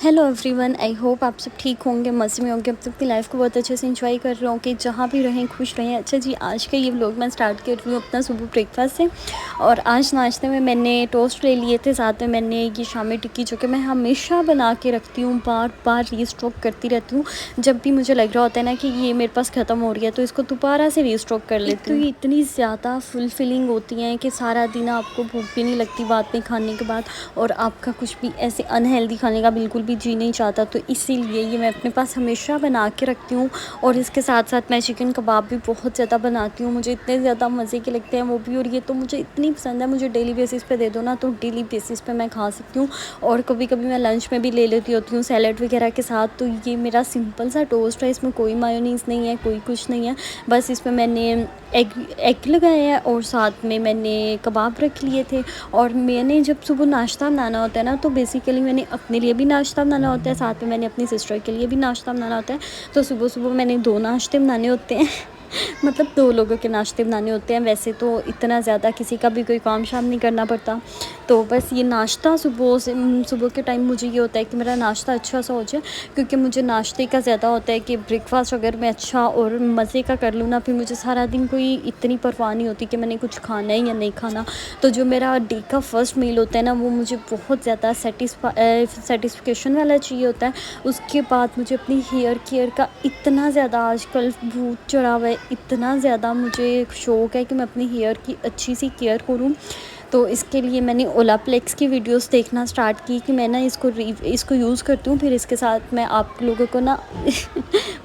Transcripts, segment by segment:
Hello everyone, I hope आप सब ठीक होंगे, मज़े में होंगे, आप सबकी लाइफ को बहुत अच्छे से एंजॉय कर रहे होंगे, जहाँ भी रहें खुश रहें। अच्छा जी, आज का ये व्लॉग मैं स्टार्ट कर रही हूँ अपना सुबह ब्रेकफास्ट से। और आज नाश्ते में मैंने टोस्ट ले लिए थे, साथ में मैंने ये शामी टिक्की जो कि मैं हमेशा बना के रखती हूँ, बार बार रीस्टॉक करती रहती हूँ। जब भी मुझे लग रहा होता है ना कि ये मेरे पास ख़त्म हो रही है तो इसको दोबारा से रीस्टॉक कर लेती हूँ। तो ये इतनी ज़्यादा फुलफिलिंग होती हैं कि सारा दिन आपको भूख भी नहीं लगती बाद में खाने के बाद, और आपका कुछ भी ऐसे अनहेल्दी खाने का बिल्कुल भी जी नहीं चाहता। तो इसीलिए ये मैं अपने पास हमेशा बना के रखती हूँ। और इसके साथ साथ मैं चिकन कबाब भी बहुत ज़्यादा बनाती हूँ, मुझे इतने ज़्यादा मज़े के लगते हैं वो भी। और ये तो मुझे इतनी पसंद है, मुझे डेली बेसिस पे दे दो ना तो डेली बेसिस पे मैं खा सकती हूँ। और कभी कभी मैं लंच में भी ले लेती होती हूँ सैलेड वगैरह के साथ। तो ये मेरा सिंपल सा टोस्ट है, इसमें कोई मायोनीज़ नहीं है, कोई कुछ नहीं है। बस इसमें मैंने एग लगाए हैं और साथ में मैंने कबाब रख लिए थे। और मैंने जब सुबह नाश्ता बनाना होता है ना तो बेसिकली मैंने अपने लिए भी नाश्ता बनाना होता है, साथ में मैंने अपनी सिस्टर के लिए भी नाश्ता बनाना होता है। तो सुबह सुबह मैंने 2 नाश्ते बनाने होते हैं मतलब 2 लोगों के नाश्ते बनाने होते हैं। वैसे तो इतना ज़्यादा किसी का भी कोई काम शाम नहीं करना पड़ता। तो बस ये नाश्ता सुबह के टाइम मुझे ये होता है कि मेरा नाश्ता अच्छा सा हो जाए, क्योंकि मुझे नाश्ते का ज़्यादा होता है कि ब्रेकफास्ट अगर मैं अच्छा और मज़े का कर लूँ ना, फिर मुझे सारा दिन कोई इतनी परवाह नहीं होती कि मैंने कुछ खाना है या नहीं खाना। तो जो मेरा डे का फर्स्ट मील होता है ना, वो मुझे बहुत ज़्यादा सेटिस्फिकेशन वाला चाहिए होता है। उसके बाद मुझे अपनी हेयर केयर का इतना ज़्यादा आजकल भूत चढ़ा हुआ है, इतना ज़्यादा मुझे शौक़ है कि मैं अपनी हेयर की अच्छी सी केयर करूँ। तो इसके लिए मैंने ओलाप्लेक्स की वीडियोस देखना स्टार्ट की कि मैं ना इसको यूज़ करती हूँ। फिर इसके साथ मैं आप लोगों को ना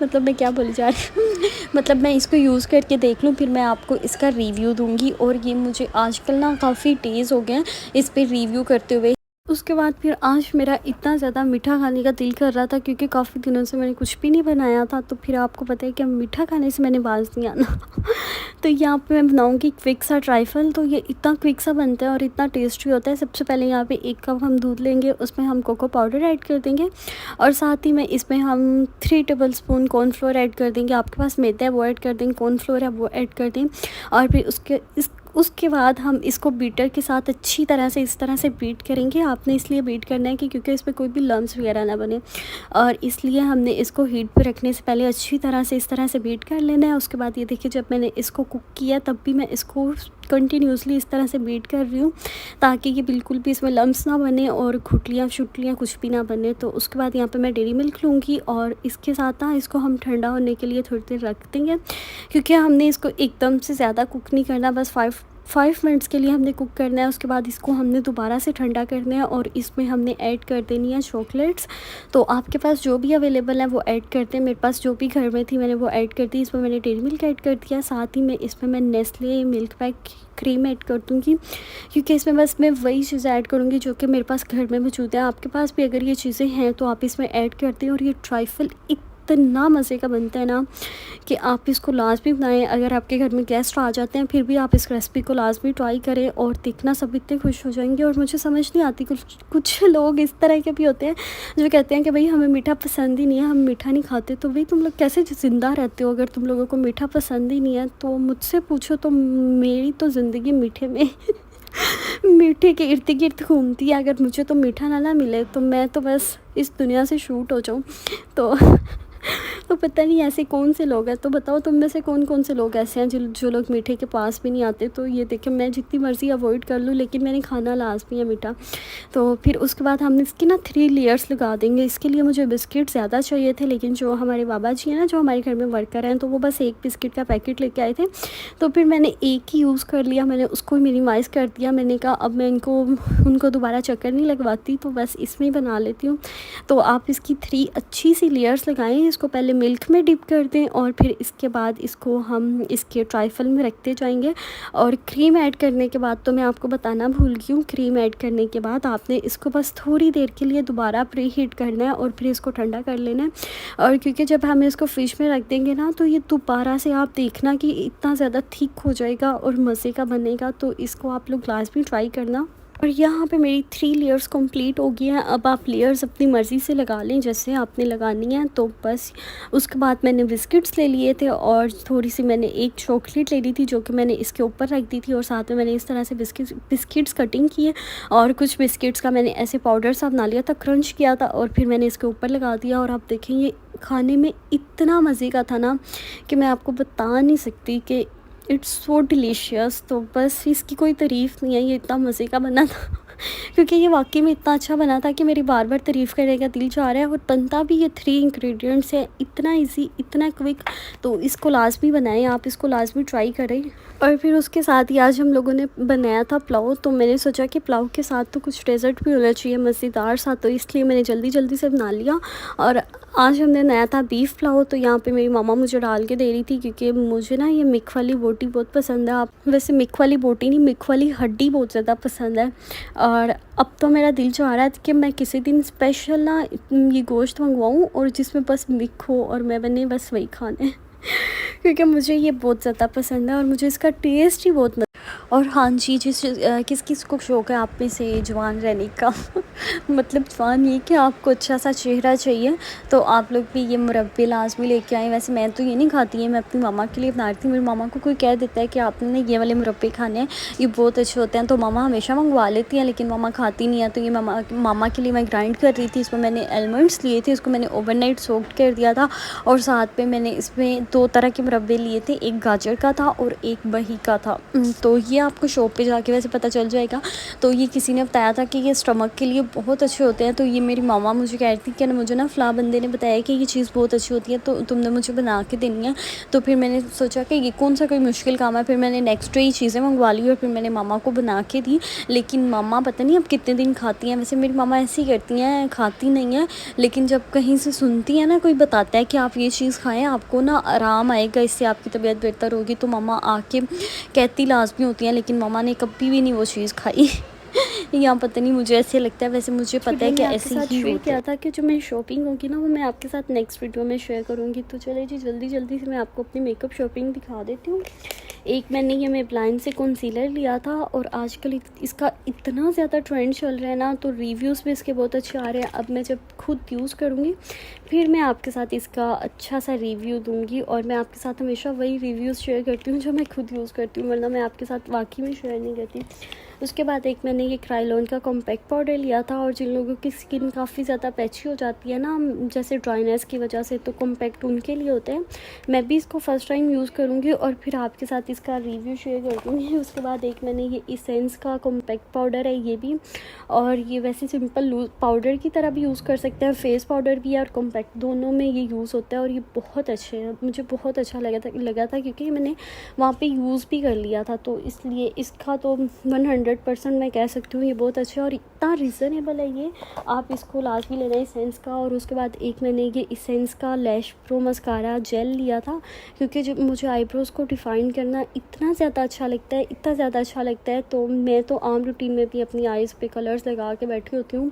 मतलब मैं क्या बोली जा रही हूँ मतलब मैं इसको यूज़ करके देख लूँ, फिर मैं आपको इसका रिव्यू दूँगी। और ये मुझे आजकल ना काफ़ी डेज़ हो गए हैं इस पे रिव्यू करते हुए। उसके बाद फिर आज मेरा इतना ज़्यादा मीठा खाने का दिल कर रहा था, क्योंकि काफ़ी दिनों से मैंने कुछ भी नहीं बनाया था। तो फिर आपको पता है कि मीठा खाने से मैंने बाज नहीं आना तो यहाँ पे मैं बनाऊँगी क्विक सा ट्राइफल। तो ये इतना क्विक सा बनता है और इतना टेस्टी होता है। सबसे पहले यहाँ पे 1 कप हम दूध लेंगे, उसमें हम कोको पाउडर ऐड कर देंगे और साथ ही में इसमें हम 3 टेबलस्पून कॉर्नफ्लोर ऐड कर देंगे। आपके पास मैदा है वो ऐड कर दें, कॉर्नफ्लोर है वो ऐड कर दें। और फिर उसके बाद हम इसको बीटर के साथ अच्छी तरह से इस तरह से बीट करेंगे। आपने इसलिए बीट करना है कि क्योंकि इसमें कोई भी लम्स वगैरह ना बने, और इसलिए हमने इसको हीट पे रखने से पहले अच्छी तरह से इस तरह से बीट कर लेना है। उसके बाद ये देखिए, जब मैंने इसको कुक किया तब भी मैं इसको कंटिन्यूसली इस तरह से बीट कर रही हूँ, ताकि ये बिल्कुल भी इसमें लम्स ना बने और घुटलियाँ शुटलियाँ कुछ भी ना बने। तो उसके बाद यहाँ पे मैं डेयरी मिल्क लूँगी और इसके साथ ना इसको हम ठंडा होने के लिए थोड़ी देर रख देंगे, क्योंकि हमने इसको एकदम से ज़्यादा कुक नहीं करना, बस 5 मिनट्स के लिए हमने कुक करना है। उसके बाद इसको हमने दोबारा से ठंडा करना है और इसमें हमने ऐड कर देनी है चॉकलेट्स। तो आपके पास जो भी अवेलेबल है वो ऐड करते हैं, मेरे पास जो भी घर में थी मैंने वो ऐड कर दी। इसमें मैंने डेयरी मिल्क ऐड कर दिया, साथ ही में इसमें मैं Nestle milk pack cream add कर दूँगी, क्योंकि इसमें बस मैं वही चीज़ें ऐड करूँगी जो कि मेरे पास घर में मौजूद है। आपके पास भी अगर ये चीज़ें हैं तो आप इसमें ऐड कर दें। और ये ट्राइफल इतना मज़े का बनता है ना कि आप इसको लाजमी बनाएं। अगर आपके घर में गेस्ट आ जाते हैं फिर भी आप इस रेसिपी को लाजमी ट्राई करें, और देखना सब इतने खुश हो जाएंगे। और मुझे समझ नहीं आती, कुछ लोग इस तरह के भी होते हैं जो कहते हैं कि भाई हमें मीठा पसंद ही नहीं है, हम मीठा नहीं खाते। तो भाई तुम लोग कैसे ज़िंदा रहते हो? अगर तुम लोगों को मीठा पसंद ही नहीं है तो मुझसे पूछो, तो मेरी तो ज़िंदगी मीठे में मीठे के इर्द गिर्द घूमती है। अगर मुझे तो मीठा ना मिले तो मैं तो बस इस दुनिया से शूट हो जाऊँ। तो तो पता नहीं ऐसे कौन से लोग हैं। तो बताओ तुम में से कौन से लोग ऐसे हैं जो लोग मीठे के पास भी नहीं आते। तो ये देखिए, मैं जितनी मर्ज़ी अवॉइड कर लूँ लेकिन मैंने खाना लाजमी है मीठा। तो फिर उसके बाद हम इसकी ना 3 लेयर्स लगा देंगे। इसके लिए मुझे बिस्किट ज़्यादा चाहिए थे, लेकिन जो हमारे बाबा जी हैं ना, जो हमारे घर में वर्कर हैं, तो वो बस 1 बिस्किट का पैकेट लेके आए थे। तो फिर मैंने एक ही यूज़ कर लिया, मैंने उसको मिनिमाइज़ कर दिया। मैंने कहा अब मैं उनको दोबारा चक्कर नहीं लगवाती, तो बस इसमें ही बना लेती हूँ। तो आप इसकी 3 अच्छी सी लेयर्स लगाएं। इसको पहले मिल्क में डिप कर दें और फिर इसके बाद इसको हम इसके ट्राइफल में रखते जाएंगे। और क्रीम ऐड करने के बाद, तो मैं आपको बताना भूल गई हूँ, क्रीम ऐड करने के बाद आपने इसको बस थोड़ी देर के लिए दोबारा प्री हीट करना है और फिर इसको ठंडा कर लेना है। और क्योंकि जब हम इसको फ्रिज में रख देंगे ना, तो ये दोबारा से आप देखना कि इतना ज़्यादा थिक हो जाएगा और मज़े का बनेगा। तो इसको आप लोग लाजमी ट्राई करना। और यहाँ पे मेरी 3 लेयर्स कंप्लीट हो गई हैं। अब आप लेयर्स अपनी मर्ज़ी से लगा लें जैसे आपने लगानी है। तो बस उसके बाद मैंने बिस्किट्स ले लिए थे और थोड़ी सी मैंने एक चॉकलेट ले ली थी जो कि मैंने इसके ऊपर रख दी थी, और साथ में मैंने इस तरह से बिस्किट्स कटिंग किए और कुछ बिस्किट्स का मैंने ऐसे पाउडर सा बना लिया था, क्रंच किया था, और फिर मैंने इसके ऊपर लगा दिया। और आप देखें ये खाने में इतना मज़े का था ना कि मैं आपको बता नहीं सकती कि इट्स सो डिलीशियस। तो बस इसकी कोई तारीफ़ नहीं है, ये इतना मज़े का बना था क्योंकि ये वाकई में इतना अच्छा बना था कि मेरी बार बार तारीफ़ करने का दिल चाह रहा है। और बनता भी ये 3 इंग्रेडिएंट्स है, इतना इजी, इतना क्विक। तो इसको लाजमी बनाएं, आप इसको लाजमी ट्राई करें। और फिर उसके साथ ही आज हम लोगों ने बनाया था पुलाव। तो मैंने सोचा कि पुलाव के साथ तो कुछ डेज़र्ट भी होना चाहिए मज़ेदार सा, तो इसलिए मैंने जल्दी जल्दी से बना लिया। और आज हमने बनाया था बीफ पुलाव। तो यहाँ पे मेरी मामा मुझे डाल के दे रही थी क्योंकि मुझे ना ये मिक वाली बोटी बहुत पसंद है। आप वैसे मिक वाली बोटी नहीं, मिक वाली हड्डी बहुत ज़्यादा पसंद है। और अब तो मेरा दिल चाह रहा है कि मैं किसी दिन स्पेशल ना ये गोश्त मंगवाऊँ और जिसमें बस मिक हो और मैं बने बस वही खाने क्योंकि मुझे ये बहुत ज़्यादा पसंद है और मुझे इसका टेस्ट ही बहुत। और हाँ जी, किस किस को शौक़ है आप में से जवान रहने का मतलब जवान ये कि आपको अच्छा सा चेहरा चाहिए, तो आप लोग भी ये मुरब्बे लाजमी लेके आएँ। वैसे मैं तो ये नहीं खाती है, मैं अपनी मामा के लिए बनाती हूँ। मेरी मामा को कोई कह देता है कि आपने ये वाले मुरब्बे खाने हैं, ये बहुत अच्छे होते हैं, तो मामा हमेशा मंगवा लेती हैं, लेकिन मामा खाती नहीं है। तो ये मामा के लिए मैं ग्राइंड कर रही थी। इसमें मैंने आलमंड्स लिए थे, इसको मैंने ओवरनाइट सोक्ड कर दिया था, और साथ में मैंने इसमें 2 तरह के मुरब्बे लिए थे, एक गाजर का था और एक बही का था। तो ये आपको शॉप पे जाके वैसे पता चल जाएगा। तो ये किसी ने बताया था कि ये स्टमक के लिए बहुत अच्छे होते हैं। तो ये मेरी मामा मुझे कह रही थी कि मुझे ना फ़लाँ बंदे ने बताया कि ये चीज़ बहुत अच्छी होती है, तो तुमने मुझे बना के देनी है। तो फिर मैंने सोचा कि ये कौन सा कोई मुश्किल काम है। फिर मैंने नेक्स्ट डे ही चीज़ें मंगवा ली और फिर मैंने मामा को बना के दी। लेकिन मामा पता नहीं अब कितने दिन खाती हैं। वैसे मेरी मामा ऐसी करती हैं, खाती नहीं हैं, लेकिन जब कहीं से सुनती हैं ना, कोई बताता है कि आप ये चीज़ खाएँ, आपको ना आराम आएगा, इससे आपकी तबीयत बेहतर होगी, तो मामा आके कहती लाजमी होती हैं। लेकिन मामा ने कभी भी नहीं वो चीज़ खाई यहाँ पता नहीं, मुझे ऐसे लगता है, वैसे मुझे पता है कि ऐसे ही होता है। क्या था कि जो मेरी शॉपिंग होगी ना वो मैं आपके साथ नेक्स्ट वीडियो में शेयर करूँगी। तो चलिए जी जल्दी जल्दी से मैं आपको अपनी मेकअप शॉपिंग दिखा देती हूँ। एक मैंने ये मेबेलिन से कंसीलर लिया था, और आजकल इसका इतना ज़्यादा ट्रेंड चल रहा है ना, तो रिव्यूज़ भी इसके बहुत अच्छे आ रहे हैं। अब मैं जब खुद यूज़ करूँगी फिर मैं आपके साथ इसका अच्छा सा रिव्यू दूँगी। और मैं आपके साथ हमेशा वही रिव्यूज़ शेयर करती हूँ जो मैं खुद यूज़ करती हूँ, वरना मैं आपके साथ वाकई में शेयर नहीं करती। उसके बाद एक मैंने ये क्रायोलॉन का कॉम्पैक्ट पाउडर लिया था, और जिन लोगों की स्किन काफ़ी ज़्यादा पैची हो जाती है ना जैसे ड्राइनेस की वजह से, तो कॉम्पैक्ट उनके लिए होते हैं। मैं भी इसको फ़र्स्ट टाइम यूज़ करूँगी और फिर आपके साथ इसका रिव्यू शेयर कर दूँगी। उसके बाद एक मैंने ये इसेंस का कॉम्पैक्ट पाउडर है ये भी, और ये वैसे सिंपल पाउडर की तरह भी यूज़ कर सकते हैं, फेस पाउडर भी है और कॉम्पैक्ट दोनों में ये यूज़ होता है। और ये बहुत अच्छे हैं, मुझे बहुत अच्छा लगा था क्योंकि मैंने वहाँ पे यूज़ भी कर लिया था, तो इसलिए इसका तो 100% मैं कह सकती हूँ ये बहुत अच्छा है और इतना रीज़नेबल है ये। आप इसको लाजमी लेना इसेंस का। और उसके बाद एक मैंने ये इसेंस का लैश प्रो मस्कारा जेल लिया था, क्योंकि जब मुझे आईब्रोज़ को डिफ़ाइन करना इतना ज़्यादा अच्छा लगता है, इतना ज़्यादा अच्छा लगता है। तो मैं तो आम रूटीन में भी अपनी आइज़ पे कलर्स लगा के बैठी होती हूँ,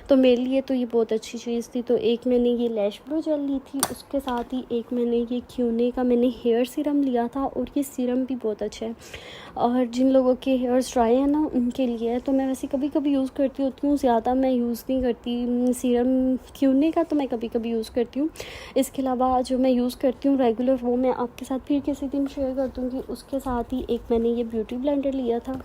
तो मेरे लिए तो ये बहुत अच्छी चीज़ थी। तो एक मैंने ये लैश प्रो जेल ली थी, उसके साथ ही एक मैंने ये क्यूने का मैंने हेयर सीरम लिया था, और ये सीरम भी बहुत अच्छा है। और जिन लोगों के हेयर्स ड्राई है ना उनके लिए है। तो मैं वैसे कभी कभी यूज़ करती होती हूँ, ज़्यादा मैं यूज़ नहीं करती सीरम क्यूने का, तो मैं कभी कभी यूज़ करती हूँ। इसके अलावा जो मैं यूज़ करती हूँ रेगुलर वो मैं आपके साथ फिर किसी दिन शेयर कर दूँगी। उसके साथ ही एक मैंने ये ब्यूटी ब्लेंडर लिया था,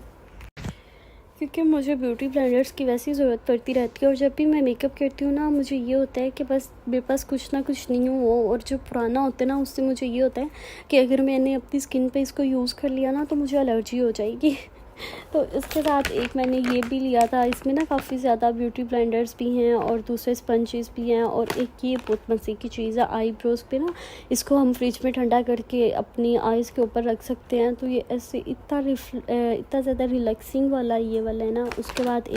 क्योंकि मुझे ब्यूटी ब्लेंडर्स की वैसी ज़रूरत पड़ती रहती है। और जब भी मैं मेकअप करती हूँ ना मुझे ये होता है कि बस मेरे पास कुछ ना कुछ न्यू हो, और जो पुराना होता है ना उससे मुझे ये होता है कि अगर मैंने अपनी स्किन पे इसको यूज़ कर लिया ना तो मुझे एलर्जी हो जाएगी तो इसके साथ एक मैंने ये भी लिया था। इसमें ना काफ़ी ज़्यादा ब्यूटी ब्लेंडर्स भी हैं और दूसरे स्पंजेस भी हैं, और एक ये बहुत मज़े की चीज़ है आईब्रोज़ पे ना, इसको हम फ्रिज में ठंडा करके अपनी आइज़ के ऊपर रख सकते हैं। तो ये ऐसे इतना ज़्यादा रिलैक्सिंग वाला ये वाला है ना। उसके बाद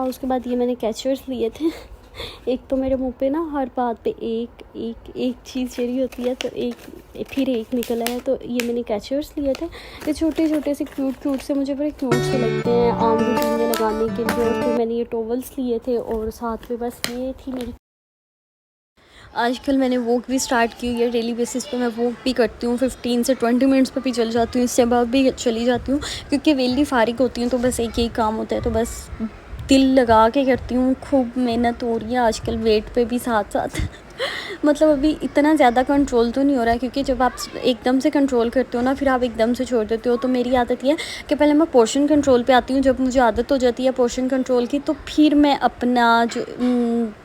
उसके बाद ये मैंने कैचर्स लिए थे एक तो मेरे मुंह पे ना हर बात पे एक चीज़ जरी होती है, तो एक निकल आया। तो ये मैंने कैचर्स लिए थे, ये छोटे छोटे से क्यूट से, मुझे बड़े क्यूट से लगते हैं आम रूटीन में लगाने के लिए। और फिर मैंने ये टॉवल्स लिए थे, और साथ में बस ये थी मेरी आजकल मैंने वॉक भी स्टार्ट की हुई है, डेली बेसिस पे मैं वॉक भी करती हूँ, 15 से 20 मिनट्स पे भी चल जाती हूँ, इससे अबव भी चली जाती हूँ, क्योंकि वेली फारिग होती हूँ तो बस एक ही काम होता है, तो बस दिल लगा के करती हूँ। खूब मेहनत हो रही है आजकल वेट पे भी साथ साथ मतलब अभी इतना ज़्यादा कंट्रोल तो नहीं हो रहा है, क्योंकि जब आप एकदम से कंट्रोल करते हो ना, फिर आप एकदम से छोड़ देते हो। तो मेरी आदत ये है कि पहले मैं पोर्शन कंट्रोल पे आती हूँ, जब मुझे आदत हो जाती है पोर्शन कंट्रोल की, तो फिर मैं अपना जो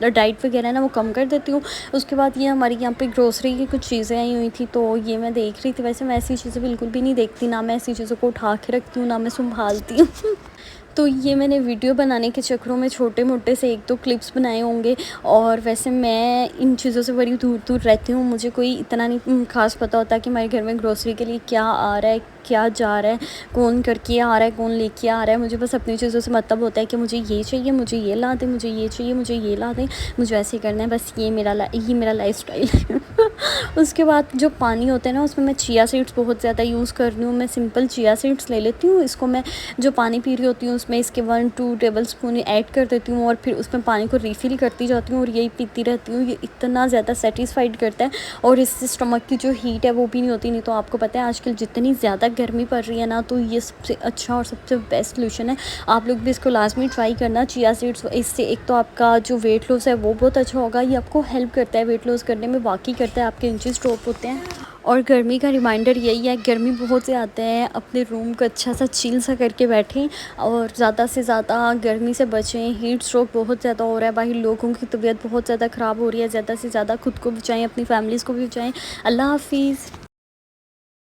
डाइट वगैरह है ना वो कम कर देती हूँ। उसके बाद ये हमारी यहाँ पे ग्रोसरी की कुछ चीज़ें आई हुई थी, तो ये मैं देख रही थी। वैसे मैं ऐसी चीज़ें बिल्कुल भी नहीं देखती, ना मैं ऐसी चीज़ों को उठा के रखती हूँ, ना मैं संभालती हूँ तो ये मैंने वीडियो बनाने के चक्करों में छोटे मोटे से 1-2 क्लिप्स बनाए होंगे। और वैसे मैं इन चीज़ों से बड़ी दूर दूर रहती हूँ, मुझे कोई इतना नहीं ख़ास पता होता कि हमारे घर में ग्रोसरी के लिए क्या आ रहा है, क्या जा रहा है, कौन करके आ रहा है, कौन लेके आ रहा है। मुझे बस अपनी चीज़ों से मतलब होता है कि मुझे ये चाहिए, मुझे ये ला दें, मुझे ये चाहिए, मुझे ये ला दें, मुझे ऐसे ही करना है। बस ये मेरा लाइफ़स्टाइल है उसके बाद जो पानी होता है ना, उसमें मैं चिया सीड्स बहुत ज़्यादा यूज़ कर रही हूँ। मैं सिंपल चिया सीड्स ले लेती हूँ, इसको मैं जो पानी पी रही होती हूँ उसमें इसके 1-2 टेबलस्पून ऐड कर देती हूँ, और फिर उसमें पानी को रिफ़िल करती जाती हूँ और यही पीती रहती हूँ। ये इतना ज़्यादा सेटिस्फाइड करता है, और इससे स्टमक की जो हीट है वो भी नहीं होती। नहीं तो आपको पता है आजकल जितनी ज़्यादा गर्मी पड़ रही है ना, तो ये सबसे अच्छा और सबसे बेस्ट सॉल्यूशन है। आप लोग भी इसको लाज़मी ट्राई करना, चिया सीड्स। इससे एक तो आपका जो वेट लॉस है वो बहुत अच्छा होगा, ये आपको हेल्प करता है वेट लॉस करने में, वाक़ई करता है, आपके इंचेस ड्रॉप होते हैं। और गर्मी का रिमाइंडर यही है, गर्मी बहुत ज़्यादा है, अपने रूम को अच्छा सा चिल सा करके बैठें और ज़्यादा से ज़्यादा गर्मी से बचें। हीट स्ट्रोक बहुत ज़्यादा हो रहा है, बाहर लोगों की तबीयत बहुत ज़्यादा ख़राब हो रही है। ज़्यादा से ज़्यादा खुद को बचाएं, अपनी फैमिलीज़ को भी बचाएं। अल्लाह हाफ़िज़।